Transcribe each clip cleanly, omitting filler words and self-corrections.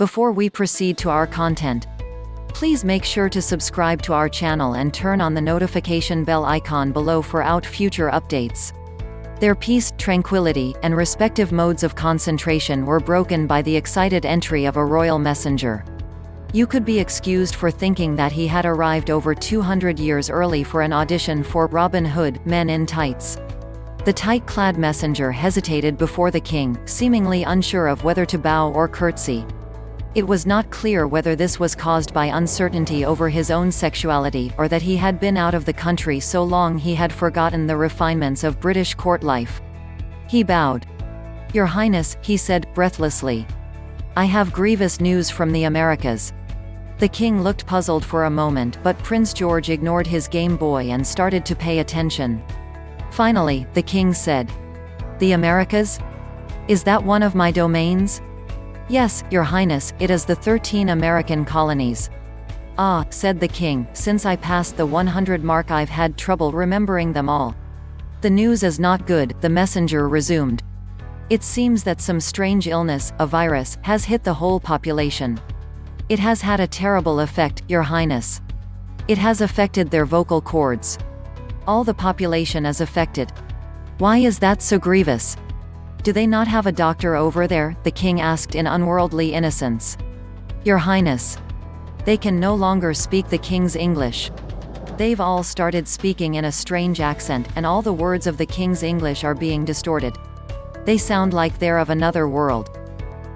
Before we proceed to our content, please make sure to subscribe to our channel and turn on the notification bell icon below for future updates. Their peace, tranquility, and respective modes of concentration were broken by the excited entry of a royal messenger. You could be excused for thinking that he had arrived over 200 years early for an audition for Robin Hood, Men in Tights. The tight-clad messenger hesitated before the king, seemingly unsure of whether to bow or curtsy. It was not clear whether this was caused by uncertainty over his own sexuality, or that he had been out of the country so long he had forgotten the refinements of British court life. He bowed. "Your Highness," he said, breathlessly. "I have grievous news from the Americas." The king looked puzzled for a moment, but Prince George ignored his Game Boy and started to pay attention. Finally, the king said, "The Americas? Is that one of my domains?" "Yes, Your Highness, it is the 13 American colonies." "Ah," said the king, "since I passed the 100 mark I've had trouble remembering them all." "The news is not good," the messenger resumed. "It seems that some strange illness, a virus, has hit the whole population. It has had a terrible effect, Your Highness. It has affected their vocal cords. All the population is affected." "Why is that so grievous? Do they not have a doctor over there?" the king asked in unworldly innocence. "Your Highness, they can no longer speak the king's English. They've all started speaking in a strange accent, and all the words of the king's English are being distorted. They sound like they're of another world.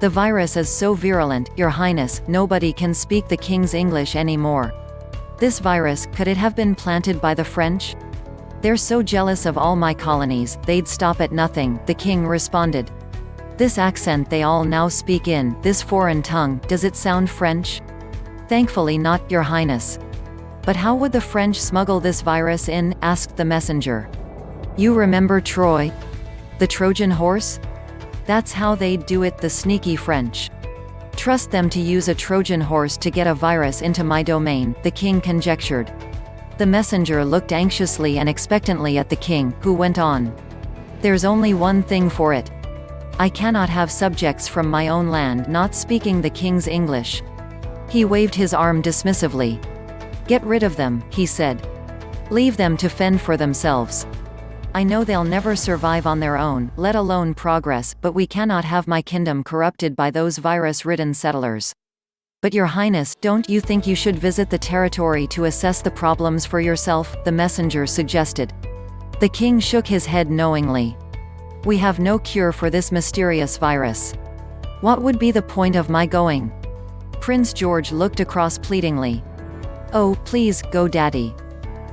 The virus is so virulent, Your Highness, nobody can speak the king's English anymore." "This virus, could it have been planted by the French? They're so jealous of all my colonies, they'd stop at nothing," the king responded. "This accent they all now speak in, this foreign tongue, does it sound French?" "Thankfully not, Your Highness." "But how would the French smuggle this virus in?" asked the messenger. "You remember Troy? The Trojan horse? That's how they'd do it, the sneaky French. Trust them to use a Trojan horse to get a virus into my domain," the king conjectured. The messenger looked anxiously and expectantly at the king, who went on. "There's only one thing for it. I cannot have subjects from my own land not speaking the king's English." He waved his arm dismissively. "Get rid of them," he said. "Leave them to fend for themselves. I know they'll never survive on their own, let alone progress, but we cannot have my kingdom corrupted by those virus-ridden settlers." "But Your Highness, don't you think you should visit the territory to assess the problems for yourself?" the messenger suggested. The king shook his head knowingly. "We have no cure for this mysterious virus. What would be the point of my going?" Prince George looked across pleadingly. "Oh, please, go Daddy.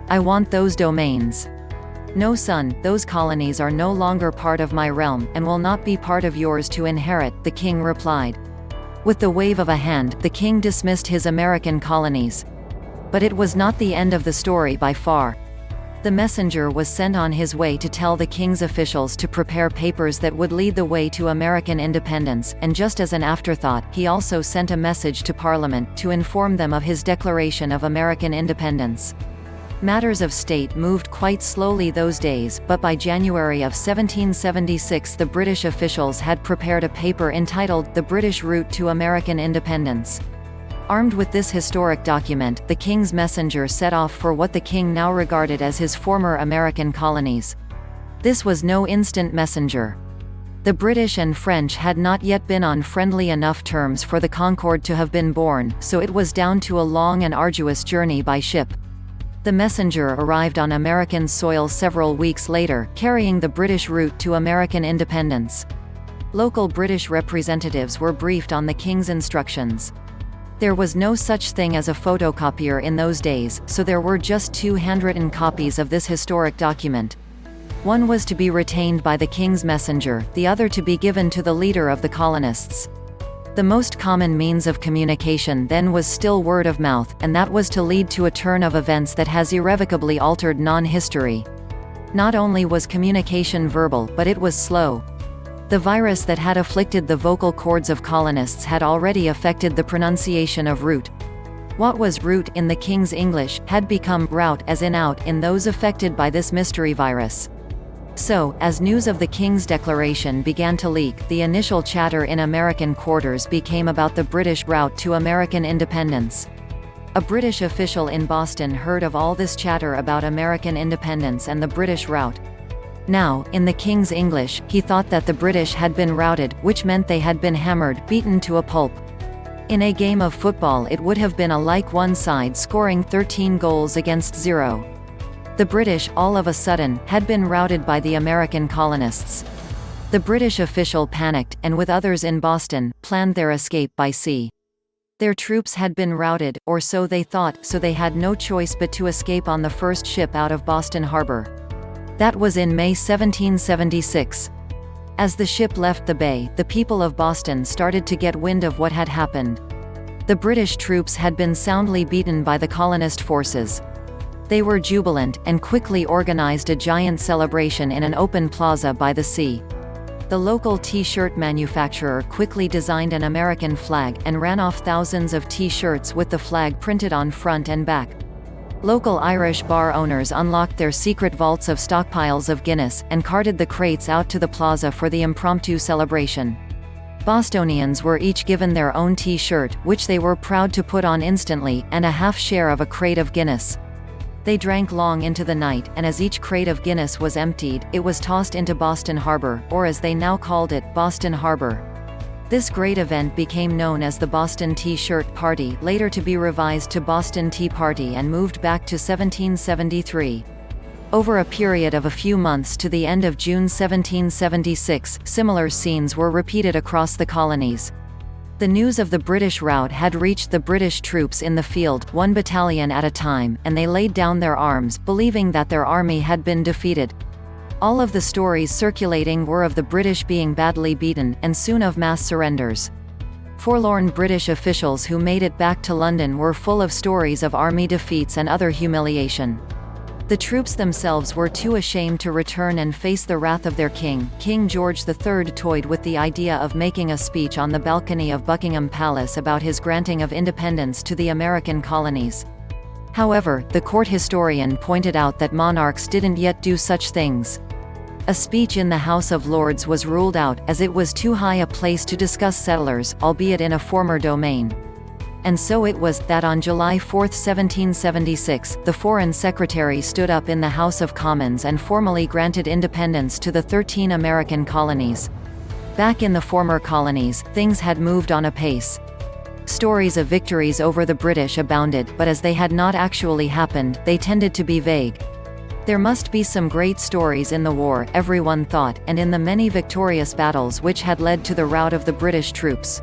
I want those domains." "No son, those colonies are no longer part of my realm, and will not be part of yours to inherit," the king replied. With the wave of a hand, the king dismissed his American colonies. But it was not the end of the story by far. The messenger was sent on his way to tell the king's officials to prepare papers that would lead the way to American independence, and just as an afterthought, he also sent a message to Parliament to inform them of his declaration of American independence. Matters of state moved quite slowly those days, but by January of 1776 the British officials had prepared a paper entitled The British Route to American Independence. Armed with this historic document, the king's messenger set off for what the king now regarded as his former American colonies. This was no instant messenger. The British and French had not yet been on friendly enough terms for the Concorde to have been born, so it was down to a long and arduous journey by ship. The messenger arrived on American soil several weeks later, carrying the British route to American independence. Local British representatives were briefed on the king's instructions. There was no such thing as a photocopier in those days, so there were just 2 handwritten copies of this historic document. One was to be retained by the king's messenger, the other to be given to the leader of the colonists. The most common means of communication then was still word of mouth, and that was to lead to a turn of events that has irrevocably altered non-history. Not only was communication verbal, but it was slow. The virus that had afflicted the vocal cords of colonists had already affected the pronunciation of route. What was route in the king's English had become route as in out in those affected by this mystery virus. So, as news of the King's declaration began to leak, the initial chatter in American quarters became about the British route to American independence. A British official in Boston heard of all this chatter about American independence and the British route. Now, in the King's English, he thought that the British had been routed, which meant they had been hammered, beaten to a pulp. In a game of football it would have been like one side scoring 13 goals against 0. The British, all of a sudden, had been routed by the American colonists. The British official panicked, and with others in Boston, planned their escape by sea. Their troops had been routed, or so they thought, so they had no choice but to escape on the first ship out of Boston Harbor. That was in May 1776. As the ship left the bay, the people of Boston started to get wind of what had happened. The British troops had been soundly beaten by the colonist forces. They were jubilant, and quickly organized a giant celebration in an open plaza by the sea. The local T-shirt manufacturer quickly designed an American flag, and ran off thousands of T-shirts with the flag printed on front and back. Local Irish bar owners unlocked their secret vaults of stockpiles of Guinness, and carted the crates out to the plaza for the impromptu celebration. Bostonians were each given their own T-shirt, which they were proud to put on instantly, and a half share of a crate of Guinness. They drank long into the night, and as each crate of Guinness was emptied, it was tossed into Boston Harbor, or as they now called it, Boston Harbor. This great event became known as the Boston Tea-Shirt Party, later to be revised to Boston Tea Party and moved back to 1773. Over a period of a few months to the end of June 1776, similar scenes were repeated across the colonies. The news of the British rout had reached the British troops in the field, one battalion at a time, and they laid down their arms, believing that their army had been defeated. All of the stories circulating were of the British being badly beaten, and soon of mass surrenders. Forlorn British officials who made it back to London were full of stories of army defeats and other humiliation. The troops themselves were too ashamed to return and face the wrath of their king. King George III toyed with the idea of making a speech on the balcony of Buckingham Palace about his granting of independence to the American colonies. However, the court historian pointed out that monarchs didn't yet do such things. A speech in the House of Lords was ruled out, as it was too high a place to discuss settlers, albeit in a former domain. And so it was, that on July 4, 1776, the Foreign Secretary stood up in the House of Commons and formally granted independence to the 13 American colonies. Back in the former colonies, things had moved on apace. Stories of victories over the British abounded, but as they had not actually happened, they tended to be vague. There must be some great stories in the war, everyone thought, and in the many victorious battles which had led to the rout of the British troops.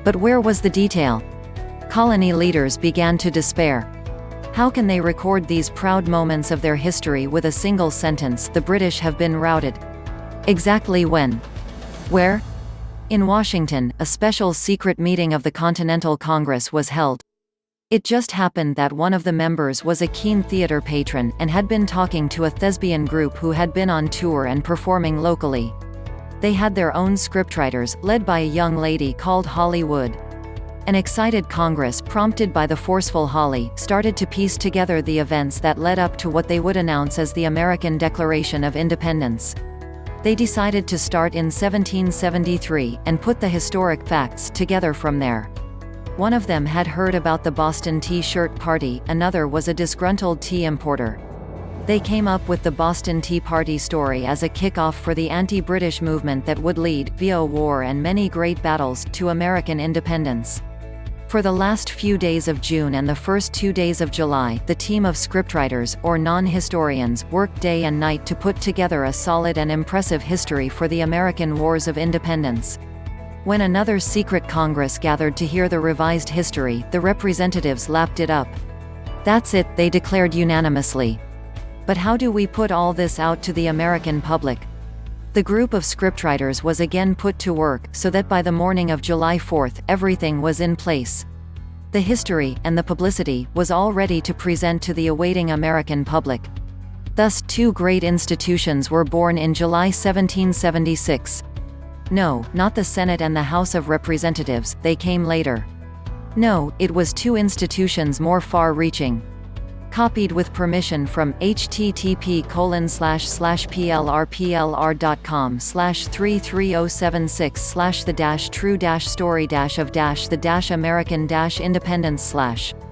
But where was the detail? Colony leaders began to despair. How can they record these proud moments of their history with a single sentence, "The British have been routed"? Exactly when? Where? In Washington, a special secret meeting of the Continental Congress was held. It just happened that one of the members was a keen theater patron, and had been talking to a thespian group who had been on tour and performing locally. They had their own scriptwriters, led by a young lady called Holly Wood. An excited Congress, prompted by the forceful Holly, started to piece together the events that led up to what they would announce as the American Declaration of Independence. They decided to start in 1773, and put the historic facts together from there. One of them had heard about the Boston Tea-Shirt Party, another was a disgruntled tea importer. They came up with the Boston Tea Party story as a kick-off for the anti-British movement that would lead, via war and many great battles, to American independence. For the last few days of June and the first 2 days of July, the team of scriptwriters, or non-historians, worked day and night to put together a solid and impressive history for the American Wars of Independence. When another secret Congress gathered to hear the revised history, the representatives lapped it up. "That's it," they declared unanimously. But how do we put all this out to the American public? The group of scriptwriters was again put to work, so that by the morning of July 4, everything was in place. The history, and the publicity, was all ready to present to the awaiting American public. Thus, two great institutions were born in July 1776. No, not the Senate and the House of Representatives, they came later. No, it was two institutions more far-reaching. Copied with permission from http://plrplr.com/33076/the-true-story-of-the-American-independence/.